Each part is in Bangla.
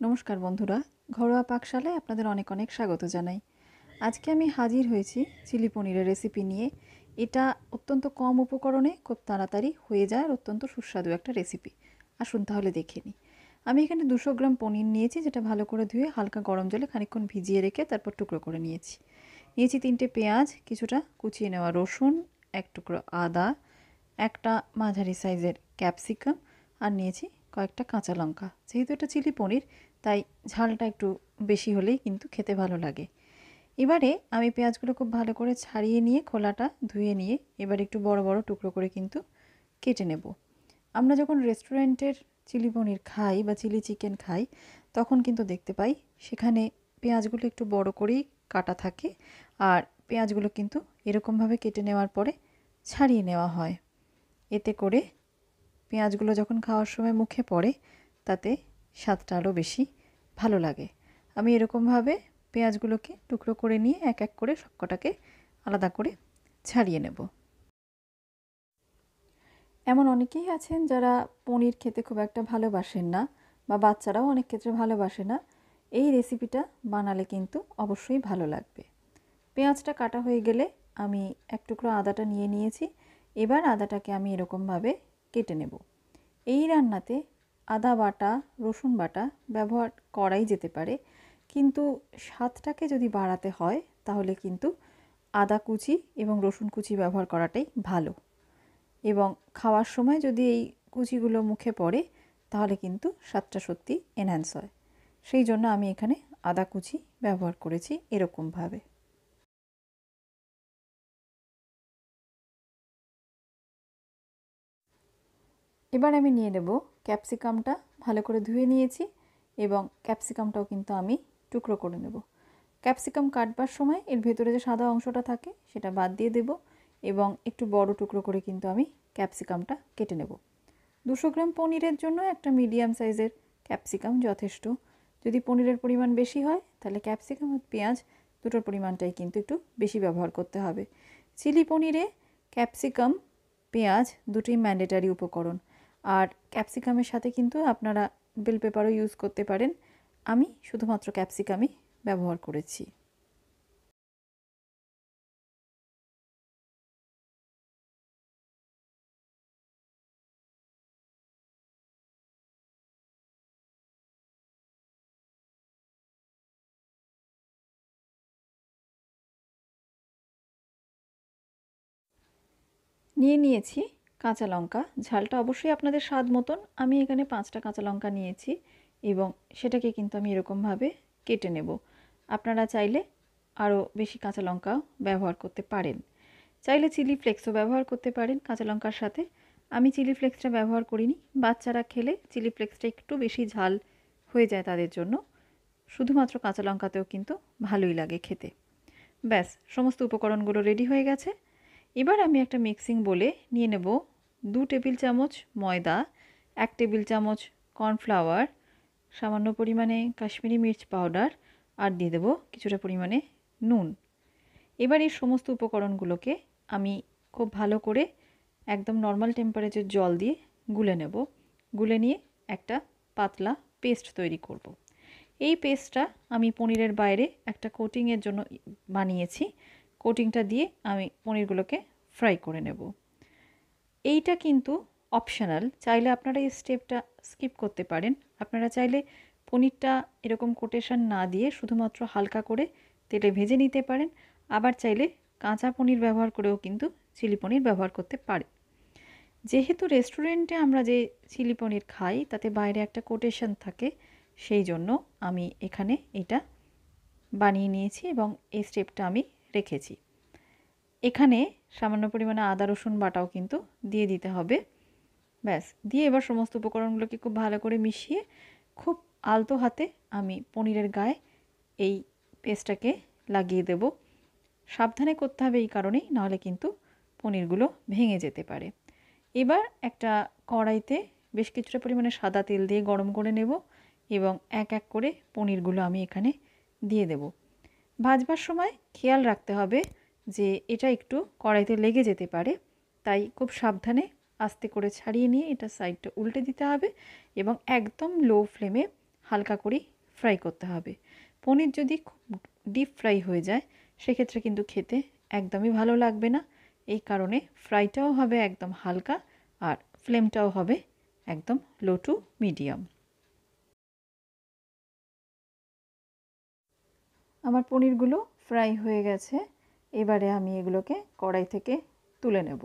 নমস্কার বন্ধুরা, ঘরোয়া পাকশালায় আপনাদের অনেক অনেক স্বাগত জানাই। আজকে আমি হাজির হয়েছি চিলি পনিরের রেসিপি নিয়ে। এটা অত্যন্ত কম উপকরণে খুব তাড়াতাড়ি হয়ে যায় আর অত্যন্ত সুস্বাদু একটা রেসিপি। আসুন তাহলে দেখে নিই। আমি এখানে 200 গ্রাম পনির নিয়েছি, যেটা ভালো করে ধুয়ে হালকা গরম জলে খানিকক্ষণ ভিজিয়ে রেখে তারপর টুকরো করে নিয়েছি। নিয়েছি 3টে পেঁয়াজ, কিছুটা কুচিয়ে নেওয়া রসুন, এক টুকরো আদা, একটা মাঝারি সাইজের ক্যাপসিকাম আর নিয়েছি কয়েকটা কাঁচা লঙ্কা। যেহেতু এটা চিলি পনির তাই ঝালটা একটু বেশি হলেই কিন্তু খেতে ভালো লাগে। এবারে আমি পেঁয়াজগুলো খুব ভালো করে ছাড়িয়ে নিয়ে খোলাটা ধুয়ে নিয়ে এবার একটু বড় বড় টুকরো করে কিন্তু কেটে নেব। আমরা যখন রেস্টুরেন্টের চিলি পনির খাই বা চিলি চিকেন খাই তখন কিন্তু দেখতে পাই সেখানে পেঁয়াজগুলো একটু বড় করেই কাটা থাকে, আর পেঁয়াজগুলো কিন্তু এরকমভাবে কেটে নেওয়ার পরে ছাড়িয়ে নেওয়া হয়। এতে করে পেঁয়াজগুলো যখন খাওয়ার সময় মুখে পড়ে তাতে স্বাদটা আরও বেশি ভালো লাগে। আমি এরকমভাবে পেঁয়াজগুলোকে টুকরো করে নিয়ে এক এক করে সবকটাকে আলাদা করে ছাড়িয়ে নেব। এমন অনেকেই আছেন যারা পনির খেতে খুব একটা ভালোবাসেন না, বা বাচ্চারাও অনেক ক্ষেত্রে ভালোবাসে না। এই রেসিপিটা বানালে কিন্তু অবশ্যই ভালো লাগবে। পেঁয়াজটা কাটা হয়ে গেলে আমি এক টুকরো আদাটা নিয়ে নিয়েছি। এবার আদাটাকে আমি এরকমভাবে কেটে নেব। এই রান্নাতে আদা বাটা, রসুন বাটা ব্যবহার করাই যেতে পারে, কিন্তু স্বাদটাকে যদি বাড়াতে হয় তাহলে কিন্তু আদা কুচি এবং রসুন কুচি ব্যবহার করাটাই ভালো। এবং খাওয়ার সময় যদি এই কুচিগুলো মুখে পড়ে তাহলে কিন্তু স্বাদটা সত্যি এনহ্যান্স হয়। সেই জন্য আমি এখানে আদা কুচি ব্যবহার করেছি এরকমভাবে। এবার আমি নিয়ে নেব ক্যাপসিকামটা, ভালো করে ধুয়ে নিয়েছি এবং ক্যাপসিকামটাও কিন্তু আমি টুকরো করে নেব। ক্যাপসিকাম কাটবার সময় এর ভেতরে যে সাদা অংশটা থাকে সেটা বাদ দিয়ে দেব এবং একটু বড় টুকরো করে কিন্তু আমি ক্যাপসিকামটা কেটে নেব। 200 গ্রাম পনিরের জন্য একটা মিডিয়াম সাইজের ক্যাপসিকাম যথেষ্ট। যদি পনিরের পরিমাণ বেশি হয় তাহলে ক্যাপসিকাম আর পেঁয়াজ দুটোর পরিমাণটাই কিন্তু একটু বেশি ব্যবহার করতে হবে। চিলি পনিরে ক্যাপসিকাম, পেঁয়াজ দুটোই ম্যান্ডেটারি উপকরণ। আর ক্যাপসিকামের সাথে কিন্তু আপনারা বেল পেপারও ইউজ করতে পারেন। আমি শুধুমাত্র ক্যাপসিকামই ব্যবহার করেছি। নিয়ে নিয়েছি কাঁচা লঙ্কা। ঝালটা অবশ্যই আপনাদের স্বাদ মতন। আমি এখানে 5টা কাঁচা লঙ্কা নিয়েছি এবং সেটাকে কিন্তু আমি এরকমভাবে কেটে নেব। আপনারা চাইলে আরও বেশি কাঁচা লঙ্কাও ব্যবহার করতে পারেন। চাইলে চিলি ফ্লেক্সও ব্যবহার করতে পারেন কাঁচা লঙ্কার সাথে। আমি চিলি ফ্লেক্সটা ব্যবহার করিনি। বাচ্চারা খেলে চিলি ফ্লেক্সটা একটু বেশি ঝাল হয়ে যায় তাদের জন্য। শুধুমাত্র কাঁচা লঙ্কাতেও কিন্তু ভালোই লাগে খেতে। ব্যাস, সমস্ত উপকরণগুলো রেডি হয়ে গেছে। এবার আমি একটা মিক্সিং বোলে নিয়ে নেব 2 টেবিল চামচ ময়দা, 1 টেবিল চামচ কর্নফ্লাওয়ার, সামান্য পরিমাণে কাশ্মীরি মির্চ পাউডার আর দিয়ে দেবো কিছুটা পরিমাণে নুন। এবার এই সমস্ত উপকরণগুলোকে আমি খুব ভালো করে একদম নর্মাল টেম্পারেচার জল দিয়ে গুলে নেব। গুলে নিয়ে একটা পাতলা পেস্ট তৈরি করব। এই পেস্টটা আমি পনিরের বাইরে একটা কোটিংয়ের জন্য বানিয়েছি। কোটিংটা দিয়ে আমি পনিরগুলোকে ফ্রাই করে নেব। এইটা কিন্তু অপশনাল, চাইলে আপনারা এই স্টেপটা স্কিপ করতে পারেন। আপনারা চাইলে পনিরটা এরকম কোটেশন না দিয়ে শুধুমাত্র হালকা করে তেলে ভেজে নিতে পারেন। আবার চাইলে কাঁচা পনির ব্যবহার করেও কিন্তু চিলি পনির ব্যবহার করতে পারেন। যেহেতু রেস্টুরেন্টে আমরা যে চিলি পনির খাই তাতে বাইরে একটা কোটেশন থাকে, সেই জন্য আমি এখানে এটা বানিয়ে নিয়েছি এবং এই স্টেপটা আমি রেখেছি। এখানে সামান্য পরিমাণে আদা রসুন বাটাও কিন্তু দিয়ে দিতে হবে। ব্যাস, দিয়ে এবার সমস্ত উপকরণগুলোকে খুব ভালো করে মিশিয়ে খুব আলতো হাতে আমি পনিরের গায়ে এই পেস্টটাকে লাগিয়ে দেব। সাবধানে করতে হবে এই কারণেই, নাহলে কিন্তু পনিরগুলো ভেঙে যেতে পারে। এবার একটা কড়াইতে বেশ কিছুটা পরিমাণে সাদা তেল দিয়ে গরম করে নেব এবং এক এক করে পনিরগুলো আমি এখানে দিয়ে দেব। ভাজবার সময় খেয়াল রাখতে হবে যে এটা একটু কড়াইতে লেগে যেতে পারে, তাই খুব সাবধানে আস্তে করে ছাড়িয়ে নিয়ে এটা সাইডটা উল্টে দিতে হবে এবং একদম লো ফ্লেমে হালকা করেই ফ্রাই করতে হবে। পনির যদি খুব ডিপ ফ্রাই হয়ে যায় সেক্ষেত্রে কিন্তু খেতে একদমই ভালো লাগবে না। এই কারণে ফ্রাইটাও হবে একদম হালকা আর ফ্লেমটাও হবে একদম লো টু মিডিয়াম। আমার পনিরগুলো ফ্রাই হয়ে গেছে। এবারে আমি এগুলোকে কড়াই থেকে তুলে নেব।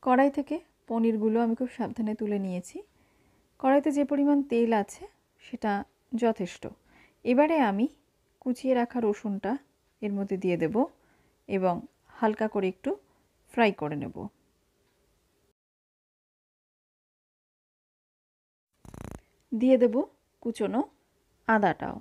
কড়াই থেকে পনিরগুলো আমি খুব সাবধানে তুলে নিয়েছি। কড়াইতে যে পরিমাণ তেল আছে সেটা যথেষ্ট। এবারে আমি কুচিয়ে রাখা রসুনটা এর মধ্যে দিয়ে দেব এবং হালকা করে একটু ফ্রাই করে নেব। দিয়ে দেব কুচনো আদাটাও।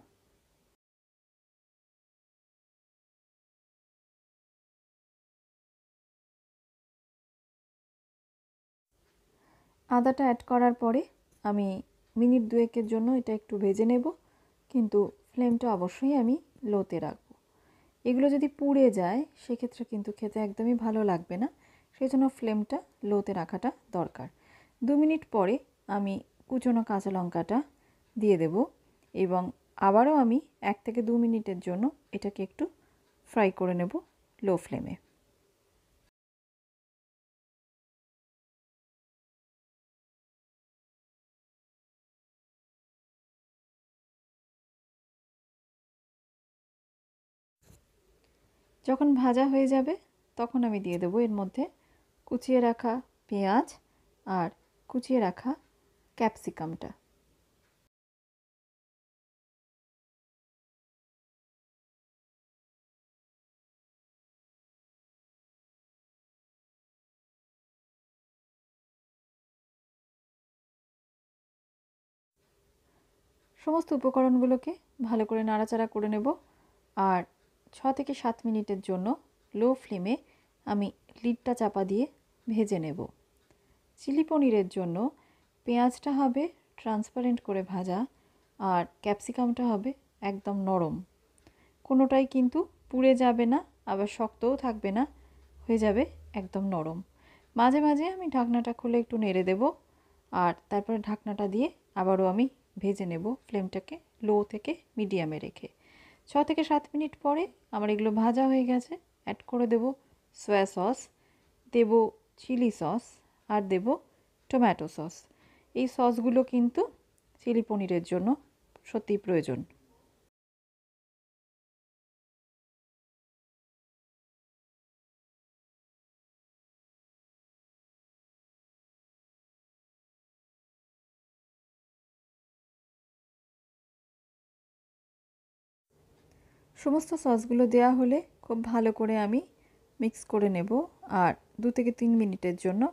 আদাটা অ্যাড করার পরে আমি মিনিট দুয়েকের জন্য এটা একটু ভেজে নেব, কিন্তু ফ্লেমটা অবশ্যই আমি লোতে রাখবো। এগুলো যদি পুড়ে যায় সেক্ষেত্রে কিন্তু খেতে একদমই ভালো লাগবে না, সেই জন্য ফ্লেমটা লোতে রাখাটা দরকার। 2 মিনিট পরে আমি কুচনো কাঁচা লঙ্কাটা দিয়ে দেব এবং আবারও আমি 1 থেকে 2 মিনিটের জন্য এটাকে একটু ফ্রাই করে নেব লো ফ্লেমে। যখন ভাজা হয়ে যাবে তখন আমি দিয়ে দেবো এর মধ্যে কুচিয়ে রাখা পেঁয়াজ আর কুচিয়ে রাখা ক্যাপসিকামটা। সমস্ত উপকরণগুলোকে ভালো করে নাড়াচাড়া করে নেব আর 6 থেকে 7 মিনিটের জন্য লো ফ্লেমে আমি লিডটা চাপা দিয়ে ভেজে নেব। চিলি পনিরের জন্য পেঁয়াজটা হবে ট্রান্সপারেন্ট করে ভাজা আর ক্যাপসিকামটা হবে একদম নরম। কোনোটাই কিন্তু পুড়ে যাবে না, আবার শক্তও থাকবে না, হয়ে যাবে একদম নরম। মাঝে মাঝে আমি ঢাকনাটা খুলে একটু নেড়ে দেব আর তারপরে ঢাকনাটা দিয়ে আবারও আমি ভেজে নেব ফ্লেমটাকে লো থেকে মিডিয়ামে রেখে। 6 থেকে 7 মিনিট পরে আমার এগুলো ভাজা হয়ে গেছে। অ্যাড করে দেব সয়া সস, দেব চিলি সস আর দেব টমেটো সস। এই সসগুলো কিন্তু চিলি পনিরের জন্য সত্যিই প্রয়োজন। সমস্ত সসগুলো দেওয়া হলে খুব ভালো করে আমি মিক্স করে নেব আর 2 থেকে 3 মিনিটের জন্য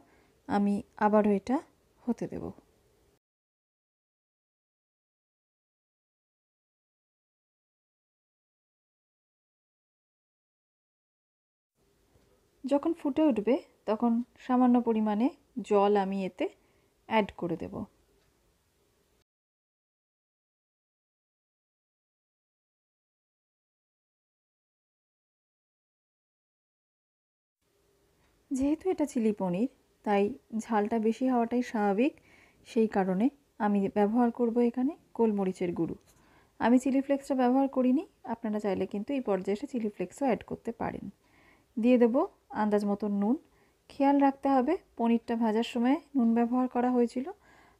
আমি আবারও এটা হতে দেব। যখন ফুটে উঠবে তখন সামান্য পরিমাণে জল আমি এতে অ্যাড করে দেব। যেহেতু এটা চিলি পনির তাই ঝালটা বেশি হওয়াটাই স্বাভাবিক, সেই কারণে আমি ব্যবহার করব এখানে গোলমরিচের গুঁড়ো। আমি চিলি ফ্লেক্সটা ব্যবহার করিনি, আপনারা চাইলে কিন্তু এই পর্যায়ে এসে চিলি ফ্লেক্সও অ্যাড করতে পারেন। দিয়ে দেব আন্দাজ মতো নুন। খেয়াল রাখতে হবে পনিরটা ভাজার সময় নুন ব্যবহার করা হয়েছিল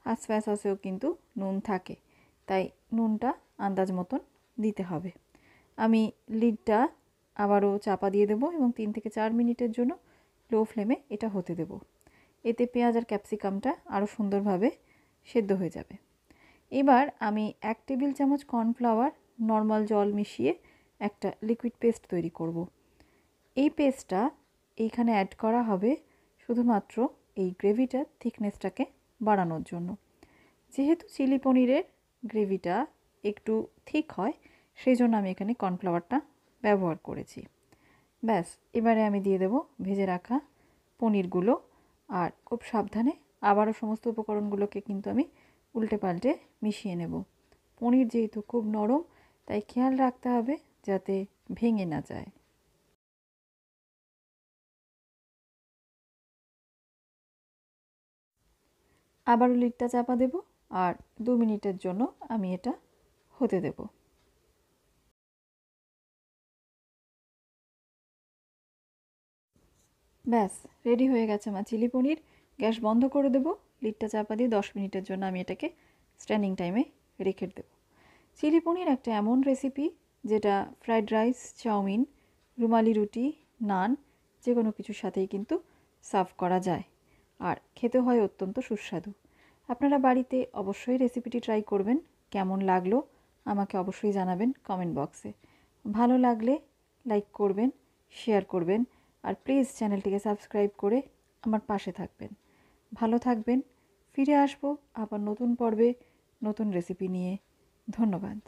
আর সয়া সসেও কিন্তু নুন থাকে, তাই নুনটা আন্দাজ মতন দিতে হবে। আমি লিডটা আবারও চাপা দিয়ে দেবো এবং 3 থেকে 4 মিনিটের জন্য লো ফ্লেমে এটা হতে দেব। এতে পেঁয়াজ আর ক্যাপসিকামটা আরও সুন্দরভাবে সেদ্ধ হয়ে যাবে। এবার আমি 1 টেবিল চামচ কর্নফ্লাওয়ার নর্মাল জল মিশিয়ে একটা লিকুইড পেস্ট তৈরি করব। এই পেস্টটা এইখানে অ্যাড করা হবে শুধুমাত্র এই গ্রেভিটার থিকনেসটাকে বাড়ানোর জন্য। যেহেতু চিলি পনিরের গ্রেভিটা একটু থিক হয় সেই জন্য আমি এখানে কর্নফ্লাওয়ারটা ব্যবহার করেছি। ব্যাস, এবারে আমি দিয়ে দেব ভেজে রাখা পনিরগুলো আর খুব সাবধানে আবারও সমস্ত উপকরণগুলোকে কিন্তু আমি উল্টে পাল্টে মিশিয়ে নেব। পনির যেহেতু খুব নরম, তাই খেয়াল রাখতে হবে যাতে ভেঙে না যায়। আবারও লিডটা চাপা দেব আর 2 মিনিটের জন্য আমি এটা হতে দেব। ব্যাস রেডি হয়ে গেছে আমার চিলি পনির। গ্যাস বন্ধ করে দেব, লিডটা চাপা দিয়ে 10 মিনিটের জন্য আমি এটাকে স্ট্যান্ডিং টাইমে রেখে দেব। চিলি পনির একটা এমন রেসিপি যেটা ফ্রাইড রাইস, চাউমিন, রুমালি রুটি, নান যে কোনো কিছুর সাথেই কিন্তু সার্ভ করা যায়, আর খেতে হয় অত্যন্ত সুস্বাদু। আপনারা বাড়িতে অবশ্যই রেসিপিটি ট্রাই করবেন। কেমন লাগলো আমাকে অবশ্যই জানাবেন কমেন্ট বক্সে। ভালো লাগলে লাইক করবেন, শেয়ার করবেন, আর প্লিজ চ্যানেলটিকে সাবস্ক্রাইব করে আমার পাশে থাকবেন। ভালো থাকবেন। ফিরে আসবো আবার নতুন পর্বে নতুন রেসিপি নিয়ে। ধন্যবাদ।